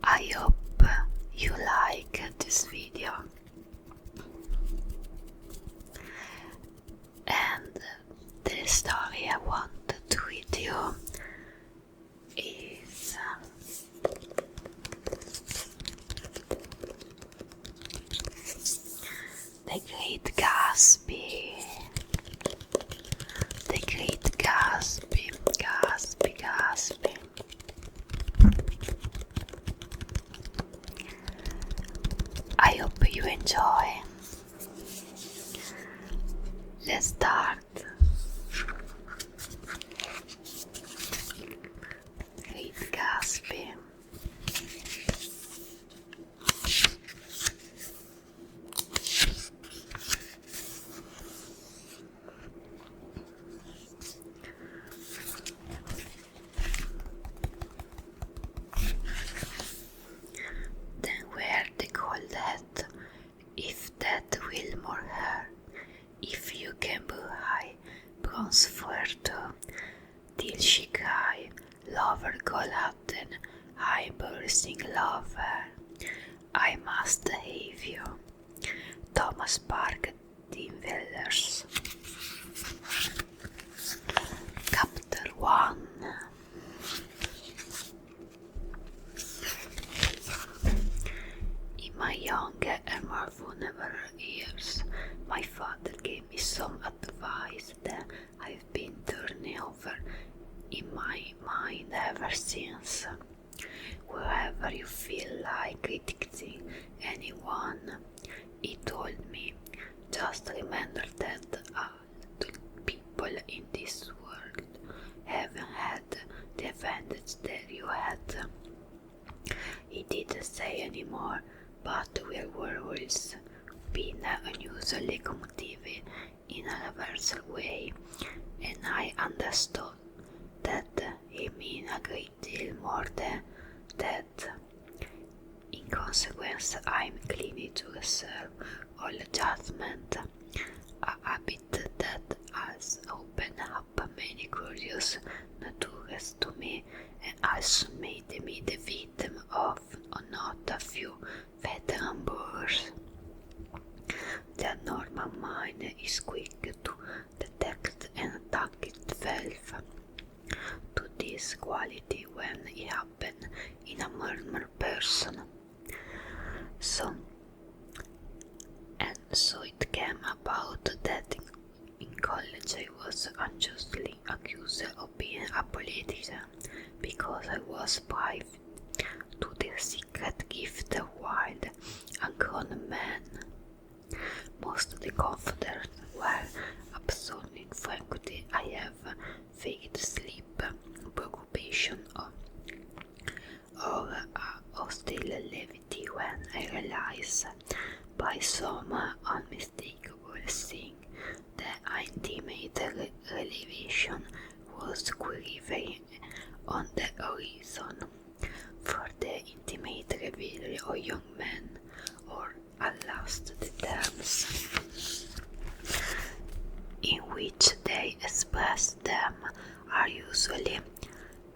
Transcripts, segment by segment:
I hope you like this video, and the story I want to read you is The Great Gatsby. The Great Gatsby, Gatsby, Gatsby. I hope you enjoy. Let's start. Great Gatsby. Then wear the gold hat, if that will more her. If you can buy bronze for her, till she cry, lover golaten, I bursting lover, I must have you. Thomas Park Dinvellers. Chapter 1. In my younger and more vulnerable years, my father gave me some advice that I've been turning over in my mind ever since. Wherever you feel like critiquing anyone, he told me, just remember that all the people in this world haven't had the advantage that you had. He didn't say anymore, but we were always being unusually communicative in a universal way, and I understood that he meant a great deal more than that. In consequence, I'm clean to reserve all judgment, a habit that has opened up many curious natures to me and also made me the victim of not a few veteran bores. The normal mind is quick to detect and attack itself to this quality when it happens in a normal person. So it came about that in college I was unjustly accused of being a politician because I was privy to the secret gift of wild and grown men. Most of the confidence were absorbed in frankly. I have faded sleep, preoccupation, or a hostile levity when I realize by some unmistakable thing that intimate relation was quivering on the horizon. For the intimate reveal of young men, or at last the terms in which they express them, are usually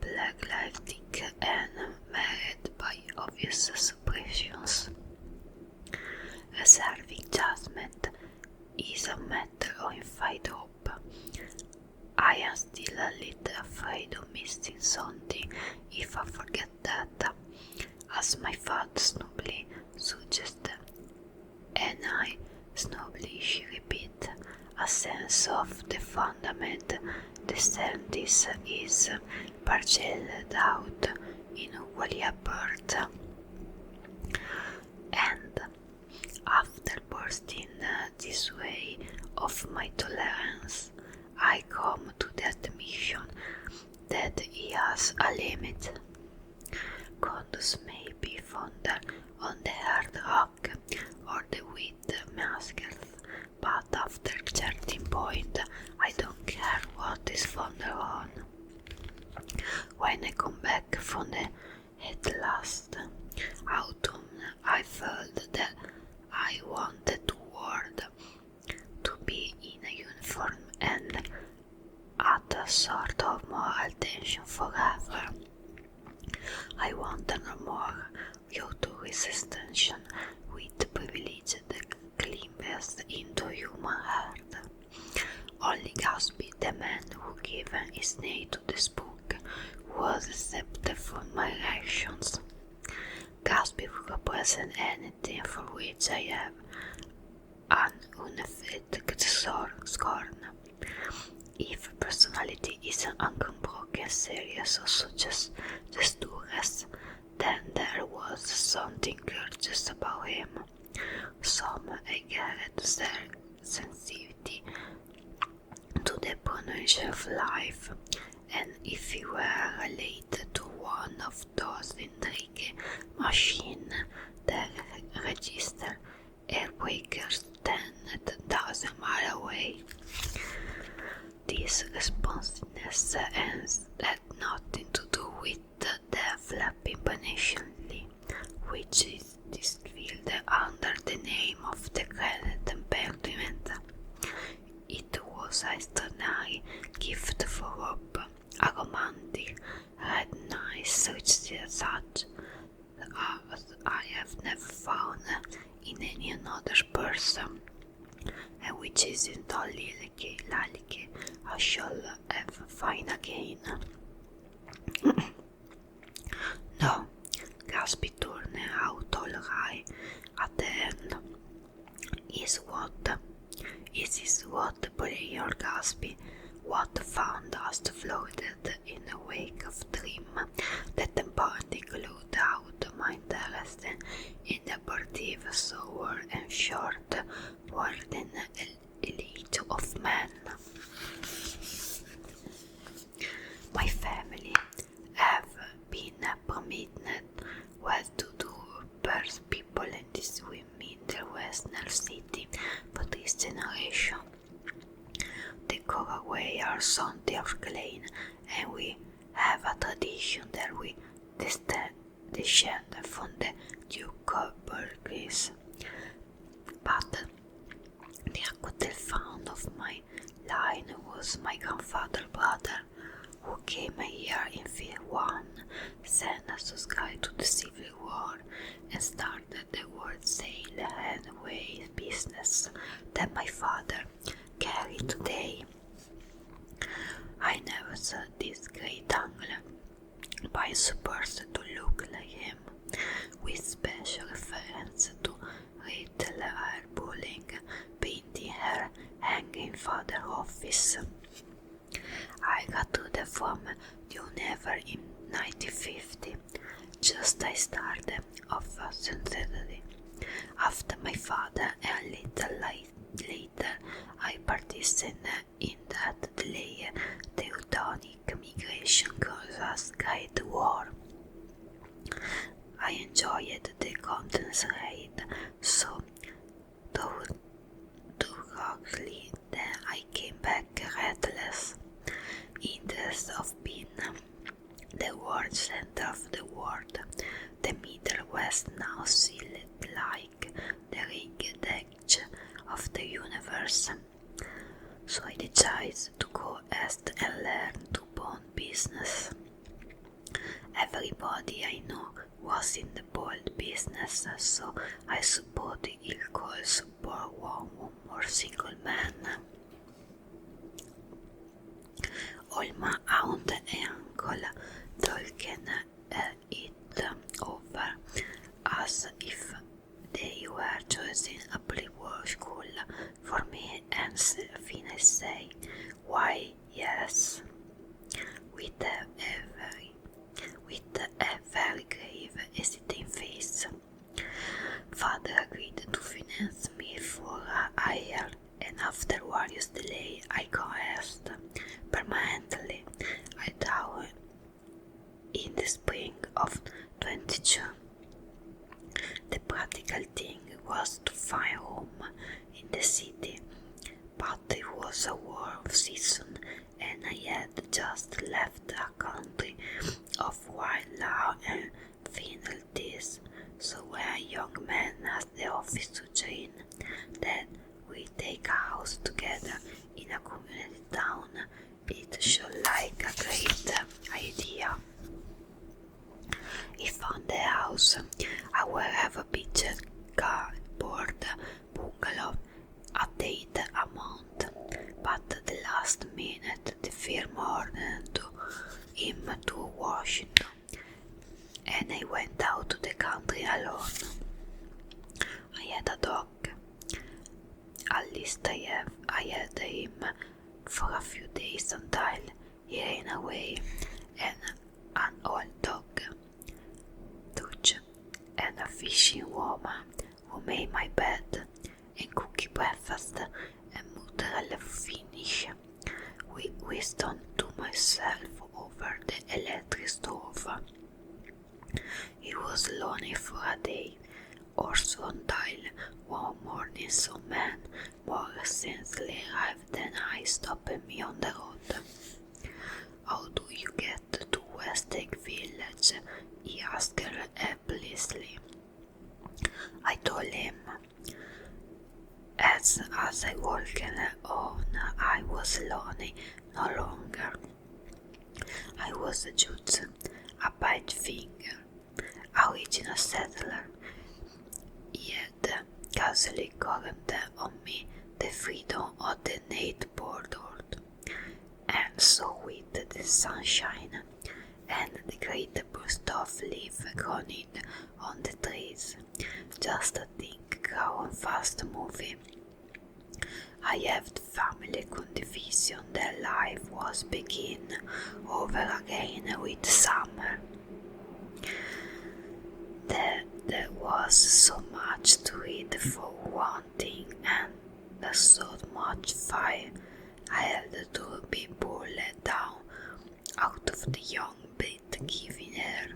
pragmatic and marred by obvious suppressions. Reserving judgment is a matter of infinite hope. I am still a little afraid of missing something if I forget that, as my father snubly suggested, and I snubblishly repeat, a sense of the fundament. The sentence is parcelled out in equally apart, and after bursting this way of my tolerance, I come to the admission that he has a limit. Condos may be fonder on the hard rock or the wheat maskers, but after a certain point I don't care what is fonder on. When I come back from the last autumn, I felt that I wanted the world to be in a uniform and at a sort of moral tension forever. I wanted no more Only Gatsby, the man who gave his name to this book, was accepted for my actions. Gatsby represents anything for which I have an unaffected scorn. If personality is an unbroken series of such gestures, then there was something gorgeous about him. Some aggregate sensitivity to the pronunciation of life, and if he were related to one of those intricate machines that register earthquakes 10,000 miles away. This responsiveness had nothing to do with the flapping patiently, which is distilled under the name of the credit temperament. It was an extraordinary gift for hope, a romantic, red nice such as I have never found in any other person, and which isn't only like I shall ever find again. No, Gatsby turned out all right at the end. It is what Brian Gatsby, what found us floated in the wake of dream that embodied glued out my interest in the abortive, sour and short world in elite of men. My family have been permitted well to do birth people in this middle western city for this generation. The Corraway are Sunday of Glen, and we have a tradition that we descend from the Duke of Burgess. But the actual fount of my line was my grandfather's brother, who came here in 51, sent us to Sky to the Civil War, and started the wholesale and way business that my father carried today. I never saw this great uncle, but I supposed to look like him, with special reference to retail hair bullying, painting hair, hanging father office. I got to the from Univer in 1950, just I started off sincerely. After my father, and a little later, I participated in that delayed Teutonic migration caused Great War. I enjoyed the continent's raid so thoroughly that I came back restless. Interest of being the world center of the world, the Middle West now seemed like the ringed edge of the universe. So I decided to go east and learn to bond business. Everybody I know was in the bold business, so I suppose it could support one more single man. All my aunt and uncle talking it over as if they were choosing a pre-war school for me, and finally say, why yes, with a very grave hesitant face. Father agreed to finance me for a year, and after various delay I coerced permanently. I died in the spring of 22. The practical thing was to find home in the city, but it was a war of season, and I had just left a country of wild law and penalties. So when a young man asked the office to join, that we take a house together in a community town, it showed like a great idea. He found the house, a well picture cardboard bungalow, a date a month, but the last minute the firma ordered him to Washington, and I went out to the country alone. I had a dog. At least I had him for a few days until he ran away, and an old dog, Dutch, and a fishing woman who made my bed and cooked breakfast and mozzarella finish. We wisdom to myself over the electric stove. It was lonely for a day or so until one morning some man more recently arrived than I stopped me on the road. How do you get to West Egg Village? He asked helplessly. I told him. As I walked on, I was lonely no longer. I was a judge, a bite finger, original settler. He had casually conferred on me the freedom of the native border, and so with the sunshine and the great burst of leaf growing on the trees, just a thing growing fast moving. I have the family condition that life was begin over again with summer. There was so much to read for one thing, and so much fire I had to be pulled down out of the young bit giving air.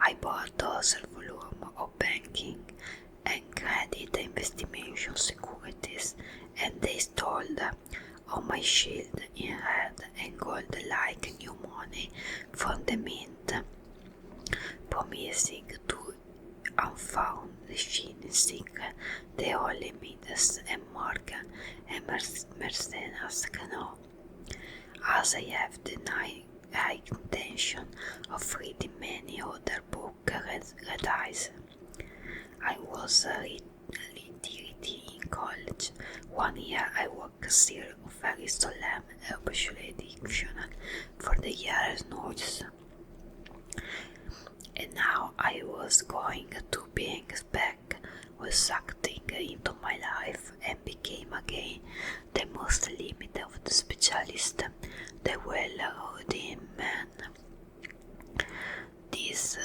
I bought other volume of banking and credit investigation securities, and they stalled on my shield in red and gold like new money from the mint, promising to unfound the shining secret the only Midas and Morgan and Mercedes can know. As I have denied high intention of reading many other books red eyes. I was literate in college. 1 year I worked still very solemn obituary dictionary for the year's notes. And now I was going to being back, was sucked into my life and became again the most limited of the specialists, the well-read man. This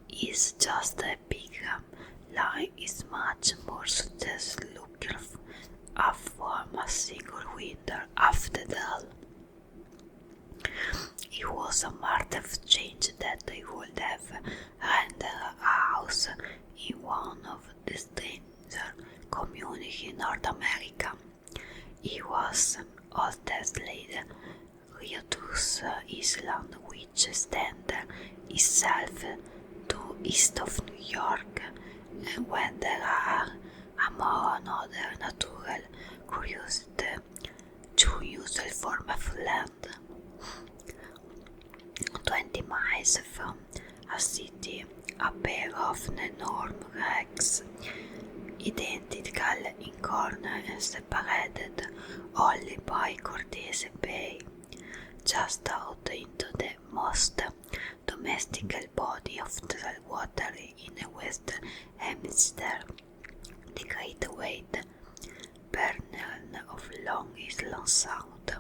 is just a epigram. Life is much more success looking from a single window after that. It was a marked change that I would have rented a house in one of the stranger communities in North America. It was all desolate, Ricordati Island, which stands itself to east of New York, and when there are among other natural curiosity, two unusual form of land. 20 miles from a city, a pair of enormous wrecks, identical in corner and separated only by Cortese Bay, just out into the most domestical body of the water in the Western Hemisphere, the Great White Barrier of Long Island Sound.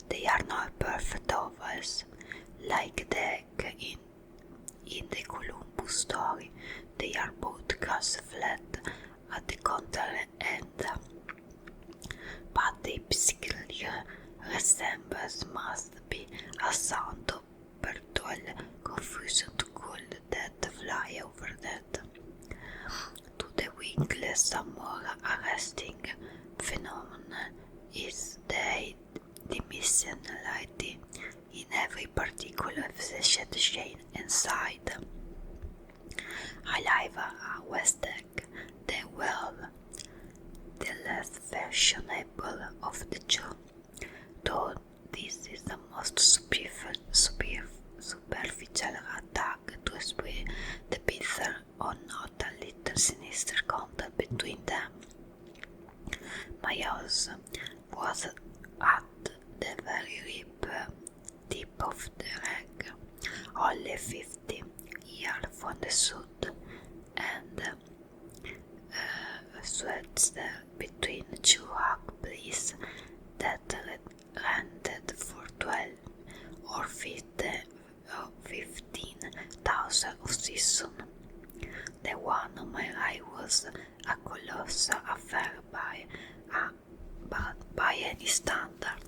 They are not perfect ovals, like the egg in the Columbus story. They are both cast flat at the contrary end, but the physical resemblance must be a sound of virtual confusion to call that fly over that. To the wingless and more arresting phenomenon is the dimensionality in every particular shade inside. I live a West Egg, the less fashionable of the two, though this is the most superficial attack to explain the bitter or not a little sinister contact between them. My house was at alle 50 years from the south, and switched between two place that rented for 12 or 15,000 of season. The one on my right was a colossal affair by any standard.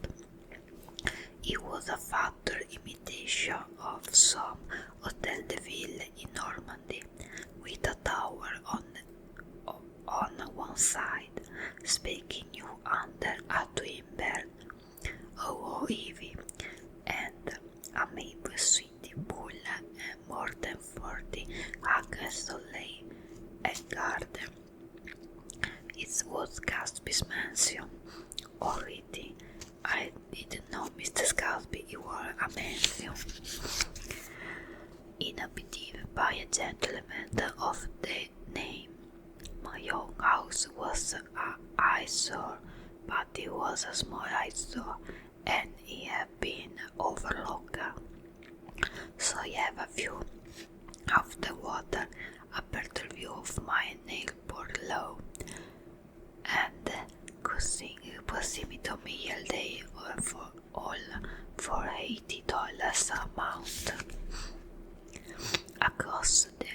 It was a factory imitation of some Hotel de Ville in Normandy, with a tower on one side, speaking you under a twin bell, heavy, and a maple sweetie pool, and more than 40 acres of lake and garden. It was Gatsby's mansion. Already, I didn't know Mr. Gatsby, you were a mansion inhabited by a gentleman of the name. My own house was an eyesore, but it was a small eyesore, and it had been overlooked. So I have a view of the water, a better view of my neighbor below, and proximity to me all day for $80 a month. Across the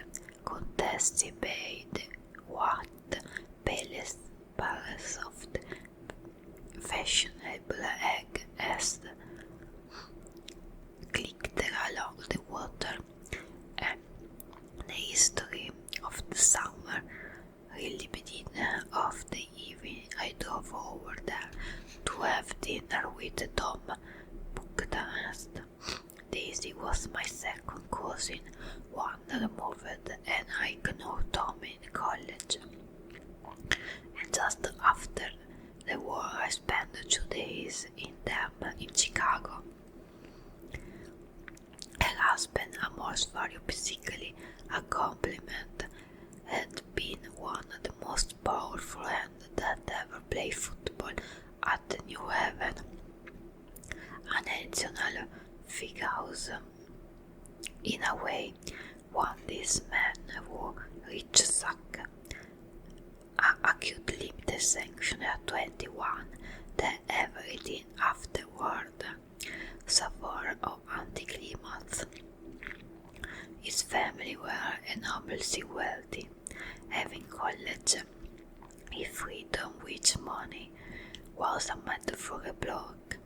contested bay, the white palace of the fashionable egg as clicked along the water, and the history of the summer, really beginning of the evening. I drove over there to have dinner with Tom Bucharest. Daisy was my second cousin, one removed, and I knew Tom in college. And just after the war, I spent 2 days in Chicago. Her husband, a most very physically a compliment, had been one of the most powerful hands that ever played football at the New Haven, a national figure. In a way, one this man who reached suck acute limited sanction at 21, that everything afterward suffered of anticlimax. His family were enormously wealthy, having college a freedom which money was a matter for a bloke.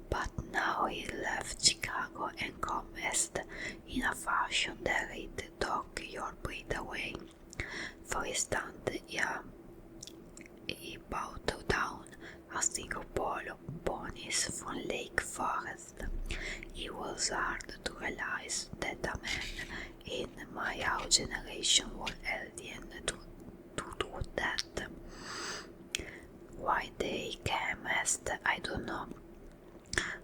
But now he left Chicago and commenced in a fashion that would knock your breath away. For instance, he bought down a single polo ponies from Lake Forest. It was hard to realize that a man in my own generation was alien to do that. Why they came east, I don't know.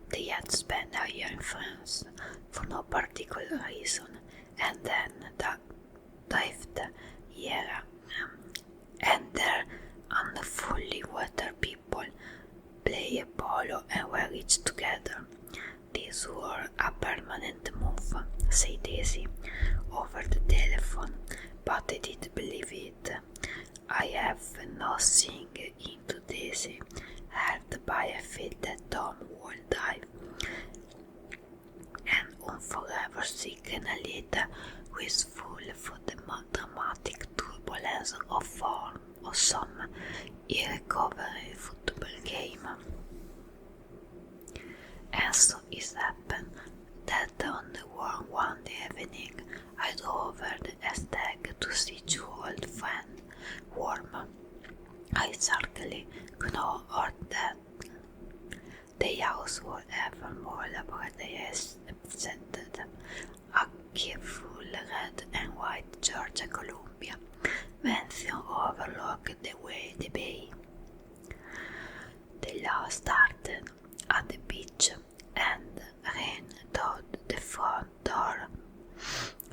They had spent a year in France for no particular reason, and then dived here and there, and fully water people play polo and were rich together. These were a permanent move, said Daisy over the telephone, but I didn't believe it. I have no seeing into Daisy, held by a feel that Tom would die, and forever sick and a little wistful for the dramatic turbulence of form of some irrecoverable football game. And so it happened that on the warm one evening I drove over the estate to see 2 old friends warm. I certainly could not order that. The house was ever more elaborate than I accepted. A careful red and white Georgia Columbia mansion overlooked the bay. The law started at the beach and ran toward the front door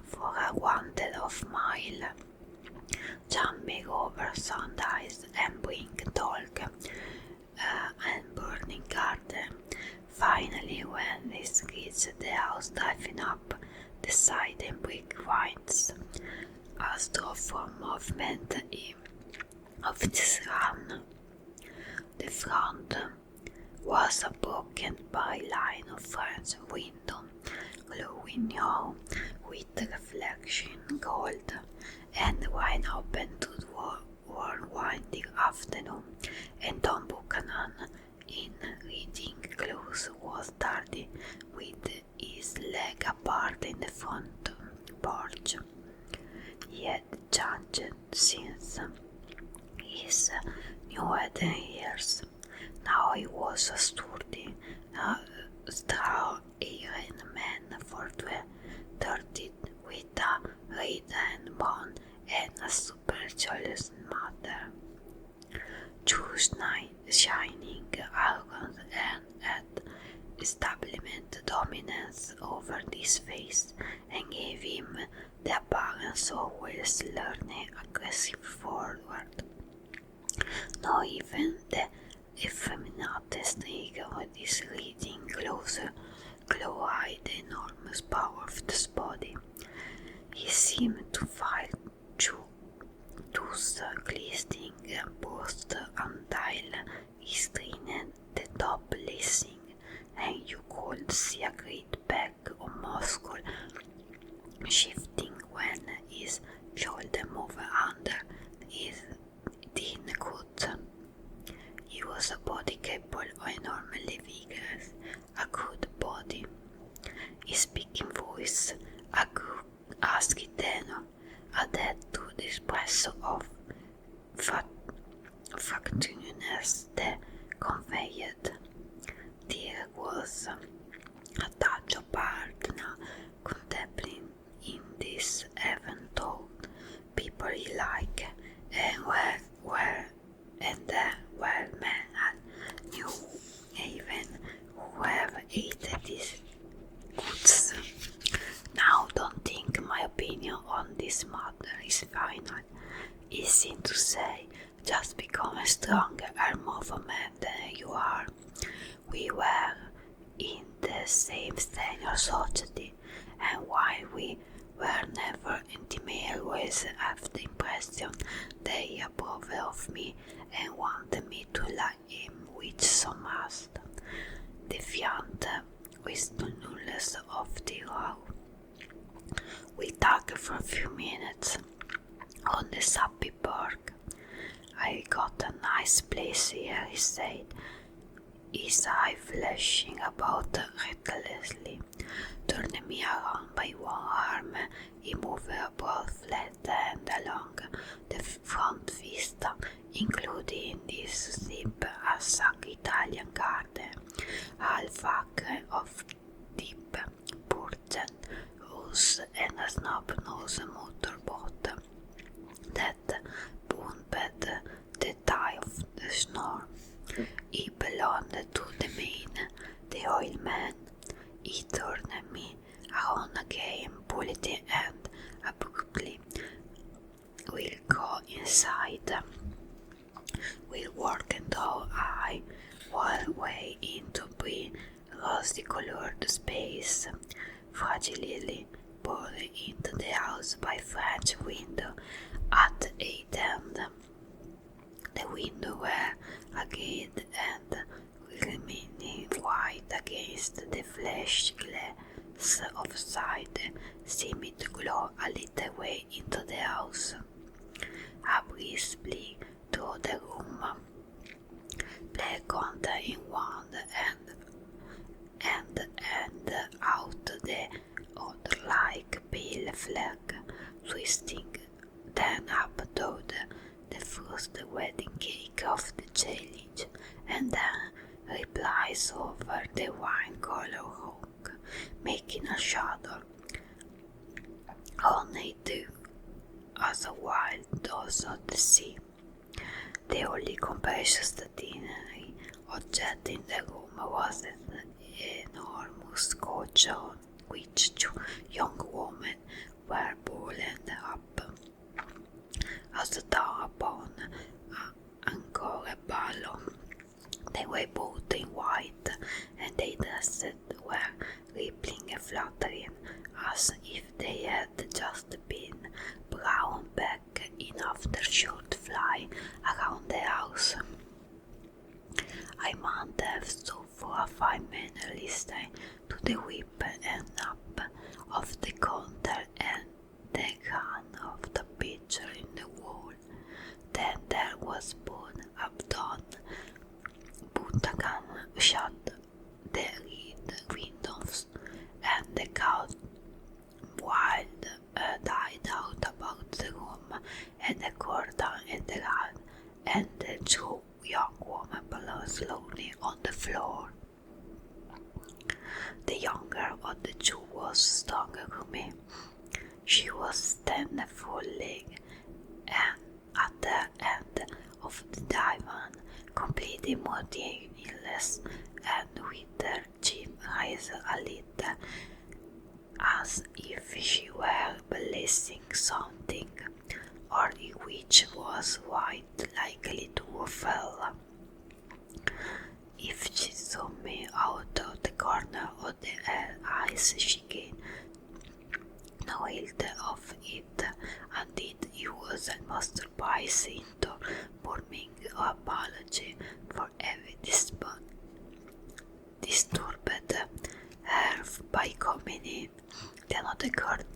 for a 1.5 mile, jumping over sundials and bring talk and burning garden. Finally, when they reached the house, driving up The side and brick winds as the for movement of this run. The front was broken by line of French window, glowing neon with reflection gold, and wide open to the warm winding afternoon, and Tom Buchanan, in reading clothes, was tardy with his leg apart in the front porch. He had changed since his new years. Now he was a sturdy, straw-haired man for 30 with a red and bone and a supercilious mother. Choose shining, arrogant, and at establishment dominance over this face, and gave him the appearance of always learning aggressive forward. Not even the effeminatest nigger with his reading closer glow-eyed the enormous power of his body. He seemed to file those glistening bursts until he strained the top lacing, and you could see a great bag of muscle shifting when his shoulder moved under his thin coat. He was a body capable of enormously vigorous, a good body. His speaking voice, a good husky tenor, added to the espresso of factiousness that conveyed. There was a touch of partner contemplating in this heaven told people he liked, and where men knew even whoever ate these goods. Now don't think my opinion on this matter is final. Easy to say, just become a stronger and more of a man than you are. We were in the same senior society, and while we were never intimate, always have the impression that he approved of me and wanted me to like him with some must. Defiant with the nullness of the law. We talked for a few minutes on the sappy park. I got a nice place here, he said, his eye flashing about recklessly. Turning me around by one arm, he moved a broad flat hand along the front vista, including this steep a sack Italian garden, half acre of deep purchased rose and a snub-nosed motorboat that bumped the tide of the storm. He belonged to the main, the oil man. He turned me around again, pulled the end abruptly. We'll go inside. We'll work until I will way into bright, rosy-colored space, fragilely poured into the house by French window at the end. The window were agate and remaining white against the flesh glass outside seemed to glow a little way into the house. A breeze blew through the room, pleasant in one and out the other like pale flag, twisting then up toward the first wedding cake of the challenge, and then replies over the wine-colored rock, making a shadow on it as a wild dose of the sea. The only comparationary object in the room was an enormous couch on which two young women were balled up, as though upon encore a ballon. They were both in white, and their dresses were rippling and fluttering as if a 5-man listening to the whip and up of the counter and the gun of the picture in the wall. Then there was Boone Upton. Buntagan shut the windows, and the cow wild died out about the room, and the curtain and the gun, and the two young women below slowly on the floor. The younger of the two was stronger than me. She was 10 full leg, and at the end of the divan, completely motionless, and with her chin raised a little, as if she were blessing something, or which was quite likely to fall. If she saw me out of the corner of her eyes, she gained no hint of it, and it was almost surprising to forming an apology for having disturbed her by coming in. Then occurred